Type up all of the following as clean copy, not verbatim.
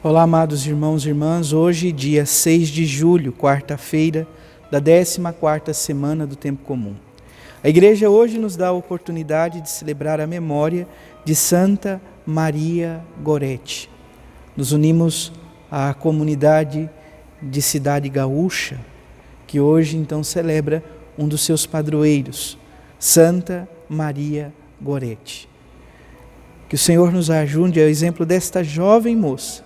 Olá, amados irmãos e irmãs, hoje dia 6 de julho, quarta-feira da 14ª semana do Tempo Comum. A igreja hoje nos dá a oportunidade de celebrar a memória de Santa Maria Gorete. Nos unimos à comunidade de Cidade Gaúcha, que hoje então celebra um dos seus padroeiros, Santa Maria Gorete. Que o Senhor nos ajude, ao exemplo desta jovem moça,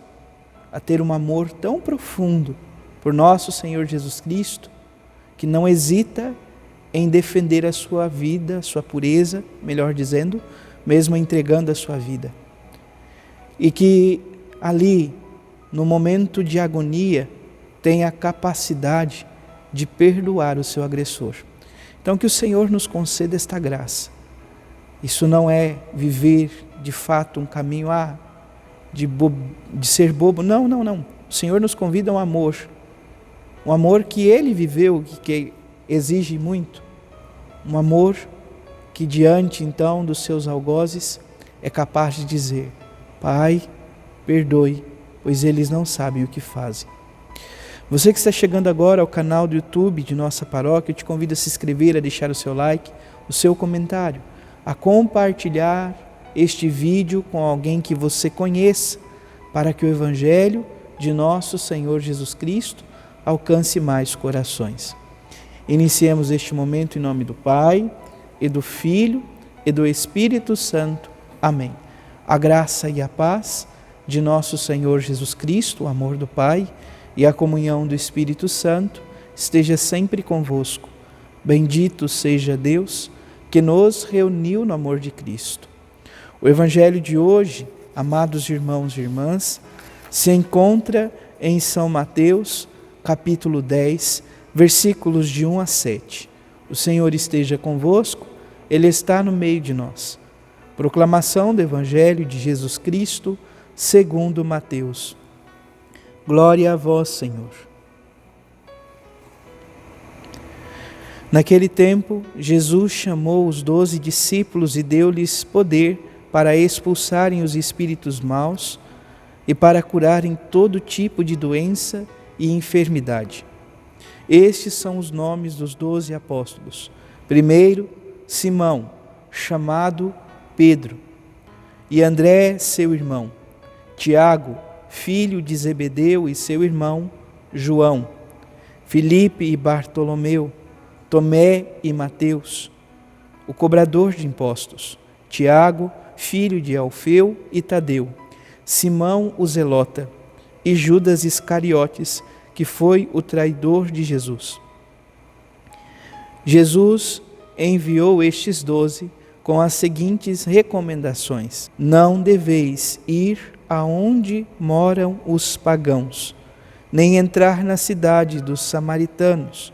a ter um amor tão profundo por nosso Senhor Jesus Cristo, que não hesita em defender a sua vida, a sua pureza, melhor dizendo, mesmo entregando a sua vida. E que ali, no momento de agonia, tenha a capacidade de perdoar o seu agressor. Então que o Senhor nos conceda esta graça. Isso não é viver de fato um caminho de ser bobo. Não. O Senhor nos convida a um amor que Ele viveu, que exige muito. Um amor que diante então dos seus algozes é capaz de dizer: Pai, perdoe, pois eles não sabem o que fazem. Você que está chegando agora ao canal do YouTube de nossa paróquia, eu te convido a se inscrever, a deixar o seu like, o seu comentário, a compartilhar este vídeo com alguém que você conheça, para que o Evangelho de nosso Senhor Jesus Cristo alcance mais corações. Iniciemos este momento em nome do Pai, e do Filho, e do Espírito Santo. Amém. A graça e a paz de nosso Senhor Jesus Cristo, o amor do Pai e a comunhão do Espírito Santo esteja sempre convosco. Bendito seja Deus que nos reuniu no amor de Cristo. O Evangelho de hoje, amados irmãos e irmãs, se encontra em São Mateus, capítulo 10, versículos de 1 a 7. O Senhor esteja convosco, Ele está no meio de nós. Proclamação do Evangelho de Jesus Cristo, segundo Mateus. Glória a vós, Senhor. Naquele tempo, Jesus chamou os 12 discípulos e deu-lhes poder para expulsarem os espíritos maus e para curarem todo tipo de doença e enfermidade. Estes são os nomes dos 12 apóstolos. Primeiro, Simão, chamado Pedro, e André, seu irmão, Tiago, filho de Zebedeu, e seu irmão João, Filipe e Bartolomeu, Tomé e Mateus, o cobrador de impostos, Tiago, filho de Alfeu e Tadeu, Simão o Zelota e Judas Iscariotes, que foi o traidor de Jesus. Jesus enviou estes 12 com as seguintes recomendações: não deveis ir aonde moram os pagãos, nem entrar na cidade dos samaritanos.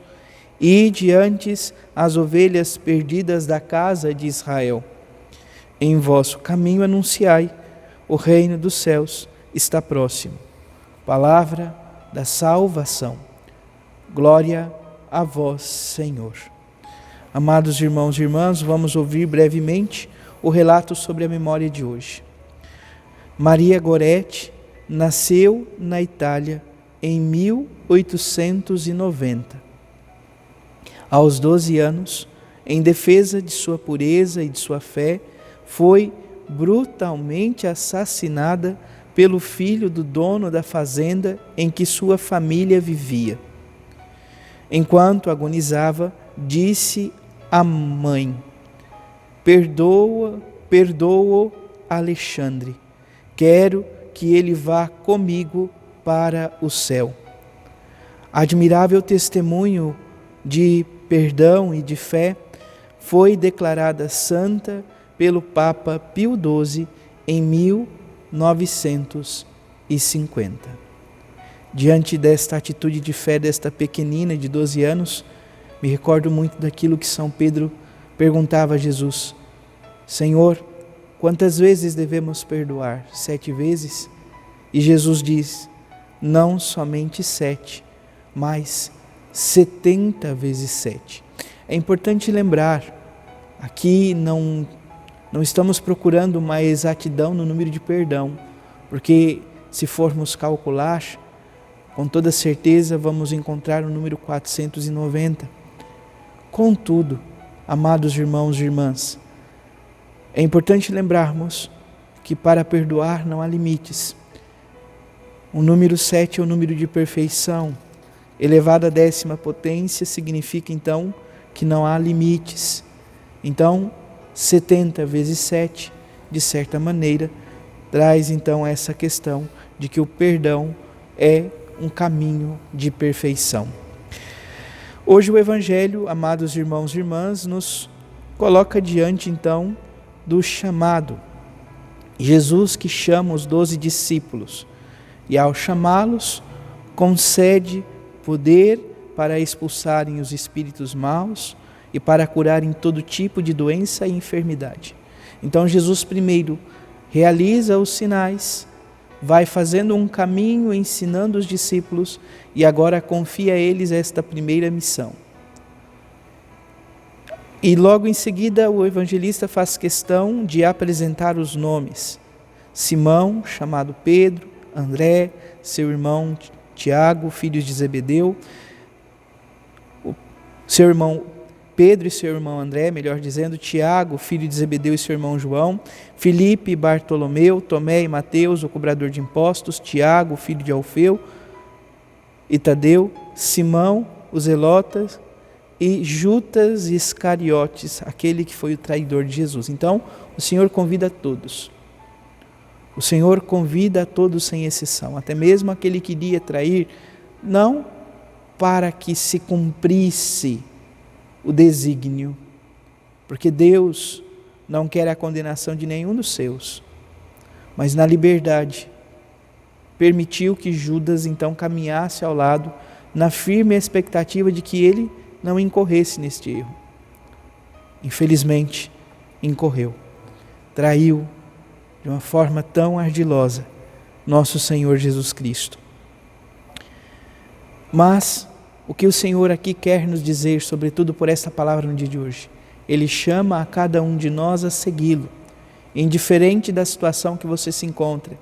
Ide antes as ovelhas perdidas da casa de Israel. Em vosso caminho anunciai: o reino dos céus está próximo. Palavra da salvação. Glória a vós, Senhor. Amados irmãos e irmãs, vamos ouvir brevemente o relato sobre a memória de hoje. Maria Gorete nasceu na Itália em 1890. Aos 12 anos, em defesa de sua pureza e de sua fé, foi brutalmente assassinada pelo filho do dono da fazenda em que sua família vivia. Enquanto agonizava, disse à mãe: perdoa Alexandre, quero que ele vá comigo para o céu. Admirável testemunho de perdão e de fé, foi declarada santa pelo Papa Pio XII em 1950. Diante desta atitude de fé desta pequenina de 12 anos, me recordo muito daquilo que São Pedro perguntava a Jesus: Senhor, quantas vezes devemos perdoar? 7 vezes? E Jesus diz: não somente 7, mas 70 vezes 7. É importante lembrar, aqui não estamos procurando uma exatidão no número de perdão, porque se formos calcular, com toda certeza vamos encontrar o número 490. Contudo, amados irmãos e irmãs, é importante lembrarmos que para perdoar não há limites. O número 7 é o número de perfeição. Elevado à 10ª potência significa então que não há limites. Então, 70 vezes 7, de certa maneira, traz então essa questão de que o perdão é um caminho de perfeição. Hoje o Evangelho, amados irmãos e irmãs, nos coloca diante então do chamado. Jesus que chama os 12 discípulos e ao chamá-los concede poder para expulsarem os espíritos maus e para curarem todo tipo de doença e enfermidade. Então Jesus primeiro realiza os sinais, vai fazendo um caminho, ensinando os discípulos e agora confia a eles esta primeira missão. E logo em seguida o evangelista faz questão de apresentar os nomes. Simão, chamado Pedro, André, seu irmão Tiago, filhos de Zebedeu, seu irmão Pedro e seu irmão André, melhor dizendo, Tiago, filho de Zebedeu e seu irmão João, Filipe e Bartolomeu, Tomé e Mateus, o cobrador de impostos, Tiago, filho de Alfeu e Tadeu, Simão, os zelotas, e Judas Iscariotes, aquele que foi o traidor de Jesus. Então, o Senhor convida a todos. O Senhor convida a todos sem exceção, até mesmo aquele que iria trair, não para que se cumprisse o desígnio, porque Deus não quer a condenação de nenhum dos seus, mas na liberdade permitiu que Judas então caminhasse ao lado, na firme expectativa de que ele não incorresse neste erro. Infelizmente, incorreu, traiu de uma forma tão ardilosa nosso Senhor Jesus Cristo. Mas o que o Senhor aqui quer nos dizer, sobretudo por esta palavra no dia de hoje, Ele chama a cada um de nós a segui-lo, indiferente da situação que você se encontra,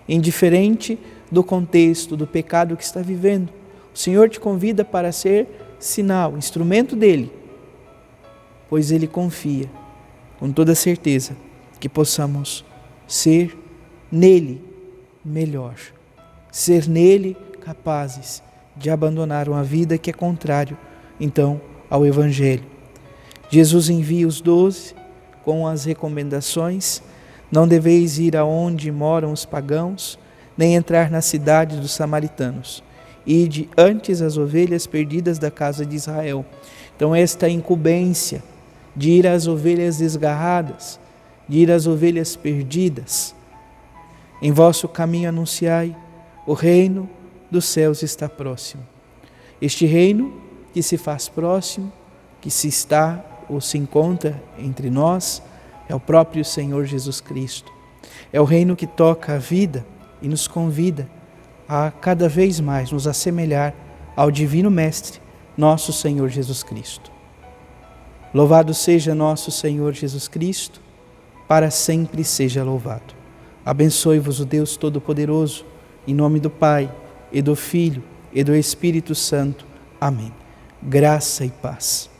indiferente do contexto, do pecado que está vivendo. O Senhor te convida para ser sinal, instrumento dEle, pois Ele confia, com toda certeza, que possamos ser nele melhor, ser nele capazes de abandonar uma vida que é contrário, então, ao Evangelho. Jesus envia os 12 com as recomendações: não deveis ir aonde moram os pagãos, nem entrar na cidade dos samaritanos. Ide antes as ovelhas perdidas da casa de Israel. Então esta incumbência de ir às ovelhas desgarradas, de ir às ovelhas perdidas. Em vosso caminho anunciai, o reino dos céus está próximo. Este reino que se faz próximo, que se está ou se encontra entre nós, é o próprio Senhor Jesus Cristo. É o reino que toca a vida e nos convida a cada vez mais nos assemelhar ao Divino Mestre, nosso Senhor Jesus Cristo. Louvado seja nosso Senhor Jesus Cristo, para sempre seja louvado. Abençoe-vos o Deus Todo-Poderoso, em nome do Pai, e do Filho, e do Espírito Santo. Amém. Graça e paz.